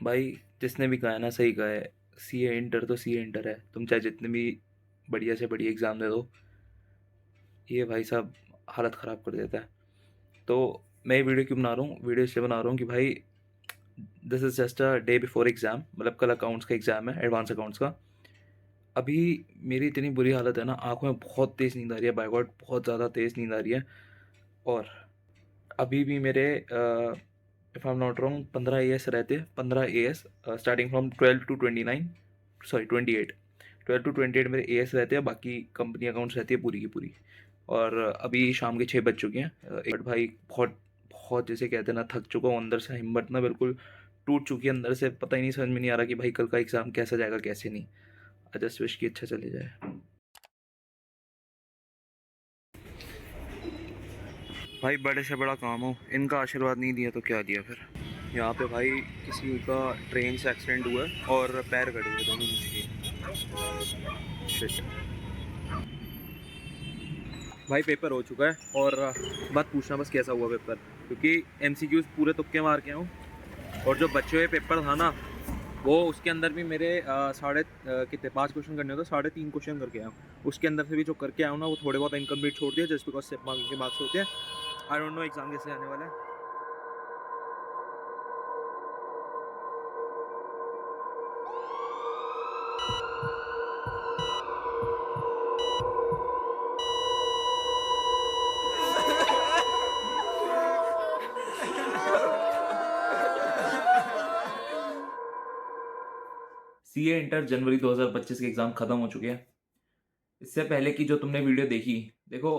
भाई जिसने भी कहा है ना सही कहा है। सीए इंटर तो सीए इंटर है, तुम चाहे जितने भी बढ़िया से बढ़िया एग्ज़ाम दे दो, ये भाई साहब हालत ख़राब कर देता है। तो मैं ये वीडियो क्यों बना रहा हूँ, वीडियो इसलिए बना रहा हूँ कि भाई this is just a day before exam, मतलब कल अकाउंट्स का एग्ज़ाम है, एडवांस अकाउंट्स का। अभी मेरी इतनी बुरी हालत है ना, आँखों में बहुत तेज़ नींद आ रही है, बाय गॉड बहुत ज़्यादा तेज़ नींद आ रही है। और अभी भी मेरे if I am not wrong 15 AS रहते हैं, 15 AS starting from 12 to 29, sorry 28, 12 to 28 मेरे एएस रहते हैं, बाकी कंपनी अकाउंट्स रहती है पूरी की पूरी। और अभी शाम के 6 बज चुके हैं। बट भाई बहुत बहुत जैसे कहते हैं ना, थक चुका हूँ अंदर से, हिम्मत ना बिल्कुल टूट चुकी है अंदर से, पता ही नहीं, समझ में नहीं आ रहा कि भाई कल का एग्ज़ाम कैसा जाएगा कैसे नहीं। आई जस्ट विश कि अच्छा चले जाए। भाई बड़े से बड़ा काम हो, इनका आशीर्वाद नहीं दिया तो क्या दिया फिर। यहाँ पे भाई किसी का ट्रेन से एक्सीडेंट हुआ है और पैर कट गए दोनों नीचे। शिट। भाई पेपर हो चुका है और बात पूछना बस कैसा हुआ पेपर, क्योंकि एमसीक्यूज पूरे तुक्के मार के हूँ। और जो बच्चे हुए पेपर था ना, वो उसके अंदर भी मेरे कितने 5 क्वेश्चन करने होते, 3.5 क्वेश्चन करके आया हूँ। उसके अंदर से भी जो करके आया हूँ ना, वो थोड़े बहुत इनकम्प्लीट छोड़ दिया जस्ट बिकॉज स्टेप मार्किंग के मार्क्स होते हैं। आई डोंट नो एग्जाम कैसे आने वाला है। सीए इंटर जनवरी 2025 के एग्ज़ाम ख़त्म हो चुके हैं। इससे पहले की जो तुमने वीडियो देखी, देखो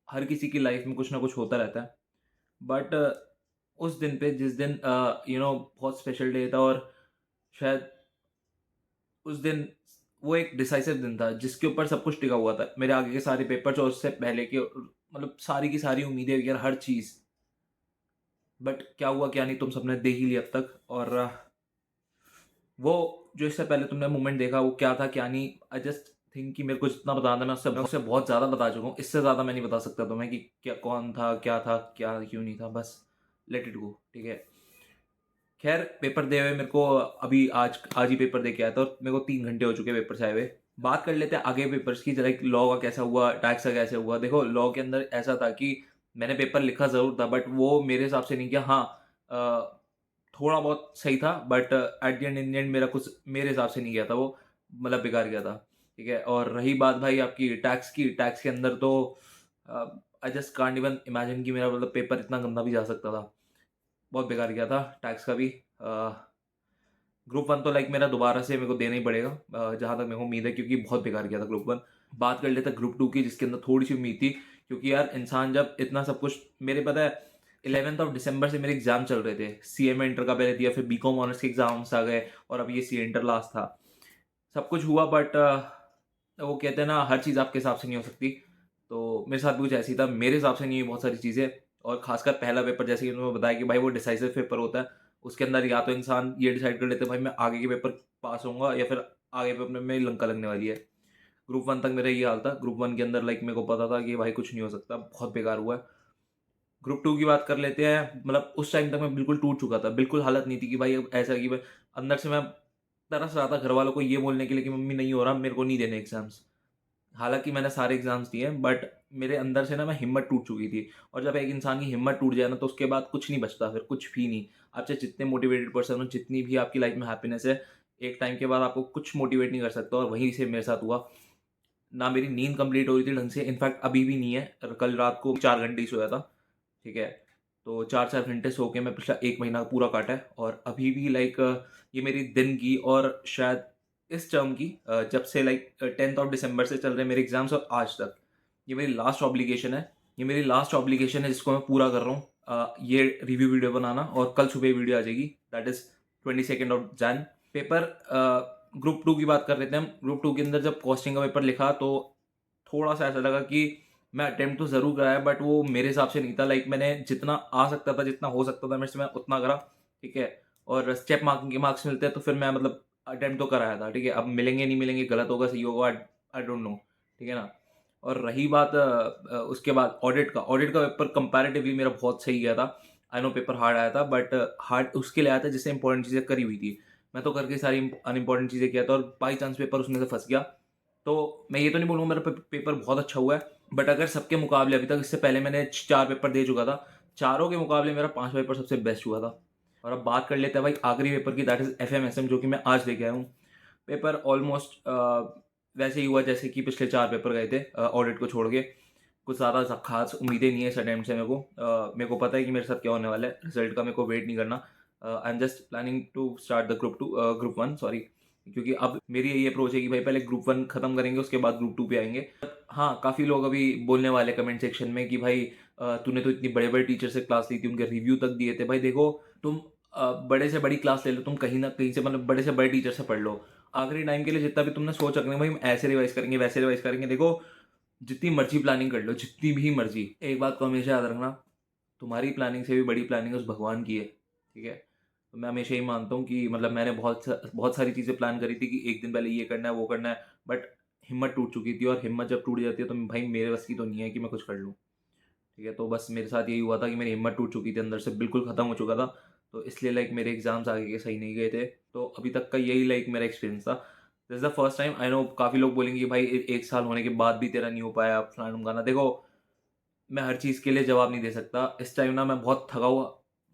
हर किसी की लाइफ में कुछ ना कुछ होता रहता है। बट उस दिन पे जिस दिन बहुत स्पेशल डे था, और शायद उस दिन वो एक डिसाइसिव दिन था जिसके ऊपर सब कुछ टिका हुआ था, मेरे आगे के सारे पेपर्स और उससे पहले के, मतलब सारी की सारी उम्मीदें वगैरह हर चीज़। बट क्या हुआ क्या नहीं तुम सबने देख ही लिया अब तक। और वो जो इससे पहले तुमने मोमेंट देखा वो क्या था क्या नहीं, आई जस्ट थिंक कि मेरे को जितना बताना था मैं उससे बहुत ज़्यादा बता चुका हूँ। इससे ज़्यादा मैं नहीं बता सकता तुम्हें कि क्या कौन था क्या क्यों नहीं था, बस लेट इट गो, ठीक है। खैर पेपर दे हुए मेरे को अभी आज आज ही पेपर दे के आया था, और मेरे को 3 घंटे हो चुके पेपर से आए हुए। बात कर लेते हैं आगे पेपर्स की, लाइक लॉ का कैसा हुआ, टैक्स का कैसे हुआ। देखो लॉ के अंदर ऐसा था कि मैंने पेपर लिखा ज़रूर था, बट वो मेरे हिसाब से नहीं किया। हाँ, थोड़ा बहुत सही था, but at the and in the end मेरा कुछ मेरे हिसाब से नहीं गया था वो, मतलब बेकार गया था, ठीक है। और रही बात भाई आपकी टैक्स की, टैक्स के अंदर तो I just can't even imagine कि मेरा मतलब पेपर इतना गंदा भी जा सकता था। बहुत बेकार गया था टैक्स का भी। ग्रुप वन तो लाइक मेरा दोबारा से मेरे को देना ही पड़ेगा, जहाँ तक मेरे को उम्मीद है, क्योंकि बहुत बेकार गया था ग्रुप वन। बात कर लेते हैं ग्रुप टू की, जिसके अंदर थोड़ी सी उम्मीद थी, क्योंकि यार इंसान जब इतना सब कुछ, मेरे पता है 11th ऑफ दिसंबर से मेरे एग्जाम चल रहे थे। सीएमए इंटर का पहले दिया, फिर बीकॉम ऑनर्स के एग्जाम्स आ गए, और अब ये सी इंटर लास्ट था। सब कुछ हुआ, बट वो कहते हैं ना हर चीज़ आपके हिसाब से नहीं हो सकती। तो मेरे साथ भी कुछ ऐसी था, मेरे हिसाब से नहीं हुई बहुत सारी चीज़ें। और खासकर पहला पेपर, जैसे कि उन्होंने बताया कि भाई वो डिसाइसिव पेपर होता है। उसके अंदर या तो इंसान ये डिसाइड कर लेते हैं भाई मैं आगे के पेपर पास होऊंगा, या फिर आगे पेपर में लंका लगने वाली है। ग्रुप वन तक मेरा ये हाल था। ग्रुप वन के अंदर लाइक मेरे को पता था कि भाई कुछ नहीं हो सकता, बहुत बेकार हुआ है। ग्रुप टू की बात कर लेते हैं, मतलब उस टाइम तक मैं बिल्कुल टूट चुका था, बिल्कुल हालत नहीं थी कि भाई अब ऐसा कि भाई, अंदर से मैं तरस रहा था घर वालों को ये बोलने के लिए कि मम्मी नहीं हो रहा, मेरे को नहीं देने एग्जाम्स। हालांकि मैंने सारे एग्जाम्स दिए, बट मेरे अंदर से ना मैं हिम्मत टूट चुकी थी। और जब एक इंसान की हिम्मत टूट जाए ना, तो उसके बाद कुछ नहीं बचता, फिर कुछ भी नहीं। आप चाहे जितने मोटिवेटेड पर्सन हो, जितनी भी आपकी लाइफ में हैप्पीनेस है, एक टाइम के बाद आपको कुछ मोटिवेट नहीं कर सकता। और वहीं से मेरे साथ हुआ। ना मेरी नींद कंप्लीट हो रही थी ढंग से, इनफैक्ट अभी भी नहीं है। और कल रात को 4 घंटे ही सोया था, ठीक है। तो 4 4 घंटे सो के मैं पिछला 1 महीना पूरा काटा है। और अभी भी लाइक ये मेरी दिन की, और शायद इस टर्म की, जब से लाइक 10th ऑफ दिसंबर से चल रहे हैं मेरे एग्जाम्स, और आज तक ये मेरी लास्ट ऑब्लिगेशन है। ये मेरी लास्ट ऑब्लिगेशन है जिसको मैं पूरा कर रहा हूँ। ये रिव्यू वीडियो बनाना, और कल सुबह वीडियो आ जाएगी, that is 22 of Jan. Paper group two की बात कर लेते हैं हम। ग्रुप टू के अंदर जब कॉस्टिंग का पेपर लिखा, तो थोड़ा सा ऐसा लगा कि मैं अटेम्प्ट तो ज़रूर कराया, बट वो मेरे हिसाब से नहीं था। लाइक मैंने जितना आ सकता था, जितना हो सकता था मेरे से, मैं उतना करा, ठीक है। और स्टेप मार्किंग के मार्क्स मिलते हैं, तो फिर मैं मतलब अटेम्प्ट तो कराया था, ठीक है। अब मिलेंगे नहीं मिलेंगे, गलत होगा सही होगा, आई डोंट नो, ठीक है ना। और रही बात उसके बाद ऑडिट का पेपर कंपैरेटिवली मेरा बहुत सही गया था। आई नो पेपर हार्ड आया था, बट हार्ड उसके लिए आया था जिससे इंपॉर्टेंट चीज़ें करी हुई थी। मैं तो करके सारी अनइम्पोर्टेंट चीज़ें किया था और बाई चांस पेपर उसमें से फँस गया। तो मैं ये तो नहीं बोलूँगा मेरा पेपर बहुत अच्छा हुआ है, बट अगर सबके मुकाबले अभी तक इससे पहले मैंने 4 पेपर दे चुका था, चारों के मुकाबले मेरा 5वां पेपर सबसे बेस्ट हुआ था। और अब बात कर लेते हैं भाई आखिरी पेपर की, दैट इज़ एफएमएसएम, जो कि मैं आज लेके आया हूँ। पेपर ऑलमोस्ट वैसे ही हुआ जैसे कि पिछले 4 पेपर गए थे ऑडिट को छोड़ के। कुछ ज़्यादा ख़ास उम्मीदें नहीं है इस अटेम्प्ट से मेरे को। मेरे को पता है कि मेरे साथ क्या होने वाला है, रिज़ल्ट का मेरे को वेट नहीं करना। I am just planning to start the group 1 sorry, क्योंकि अब मेरी यही अप्रोच है कि भाई पहले ग्रुप 1 खत्म करेंगे, उसके बाद ग्रुप 2 पे आएँगे। हाँ, काफ़ी लोग अभी बोलने वाले कमेंट सेक्शन में कि भाई तूने तो इतनी बड़े-बड़े टीचर से क्लास ली थी, उनके रिव्यू तक दिए थे। भाई देखो, तुम बड़े से बड़ी क्लास ले लो, तुम कहीं न कहीं से मतलब बड़े से बड़े टीचर से पढ़ लो। आखिरी टाइम के लिए जितना भी तुमने सोच रखना है भाई हम ऐसे रिवाइज़ करेंगे, वैसे रिवाइज़ करेंगे, देखो जितनी मर्ज़ी प्लानिंग कर लो, जितनी भी मर्ज़ी। एक बात को हमेशा याद रखना, तुम्हारी प्लानिंग से भी बड़ी प्लानिंग उस भगवान की है, ठीक है? तो मैं हमेशा ही मानता हूँ कि मतलब मैंने बहुत सारी चीज़ें प्लान करी थी कि एक दिन पहले ये करना है, वो करना है, बट हिम्मत टूट चुकी थी और हिम्मत जब टूट जाती है तो भाई मेरे बस की तो नहीं है कि मैं कुछ कर लूँ, ठीक है? तो बस मेरे साथ यही हुआ था कि मेरी हिम्मत टूट चुकी थी, अंदर से बिल्कुल ख़त्म हो चुका था। तो इसलिए लाइक मेरे एग्ज़ाम्स आगे के सही नहीं गए थे। तो अभी तक का यही लाइक मेरा एक्सपीरियंस था। This is the first time. I know काफ़ी लोग बोलेंगे कि भाई 1 साल होने के बाद भी तेरा नहीं हो पाया फलाना-ढिमकाना। देखो, मैं हर चीज़ के लिए जवाब नहीं दे सकता। इस टाइम ना मैं बहुत थका हुआ,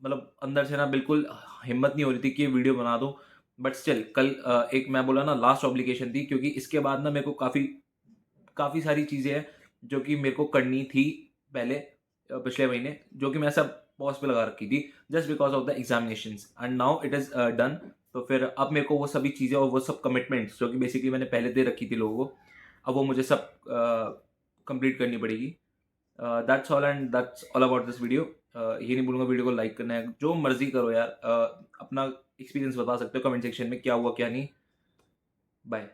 मतलब अंदर से ना बिल्कुल हिम्मत नहीं हो रही थी कि ये वीडियो बना दूँ। बट स्टिल कल एक मैं बोला ना लास्ट ऑब्लिगेशन थी, क्योंकि इसके बाद ना मेरे को काफ़ी काफ़ी सारी चीज़ें हैं जो कि मेरे को करनी थी पहले पिछले महीने, जो कि मैं सब पॉज़ पे लगा रखी थी just because of the examinations and now it is done. तो फिर अब मेरे को वो सभी चीज़ें और वो सब कमिटमेंट्स जो कि बेसिकली मैंने पहले दे रखी थी लोगों को, अब वो मुझे सब कंप्लीट करनी पड़ेगी। That's all and that's all about this video. ये नहीं बोलूँगा वीडियो को लाइक करना है, जो मर्ज़ी करो यार। अपना एक्सपीरियंस बता सकते हो कमेंट सेक्शन में क्या हुआ क्या नहीं। बाय।